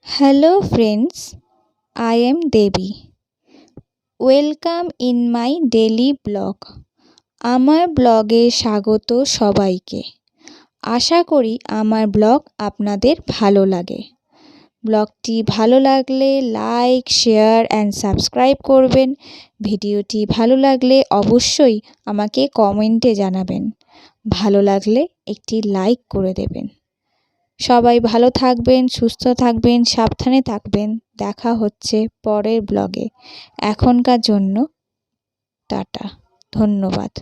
Hello friends, I am Devi. Welcome in my daily blog. আমার ব্লগে স্বাগত সবাইকে। আশা করি আমার ব্লগ আপনাদের ভালো লাগে। ব্লগটি ভালো লাগলে লাইক, শেয়ার অ্যান্ড সাবস্ক্রাইব করবেন। ভিডিওটি ভালো লাগলে অবশ্যই আমাকে কমেন্টে জানাবেন। ভালো লাগলে একটি লাইক করে দেবেন। সবাই ভালো থাকবেন, সুস্থ থাকবেন, সাবধানে থাকবেন। দেখা হচ্ছে পরের ব্লগে। এখনকার জন্য টাটা, ধন্যবাদ।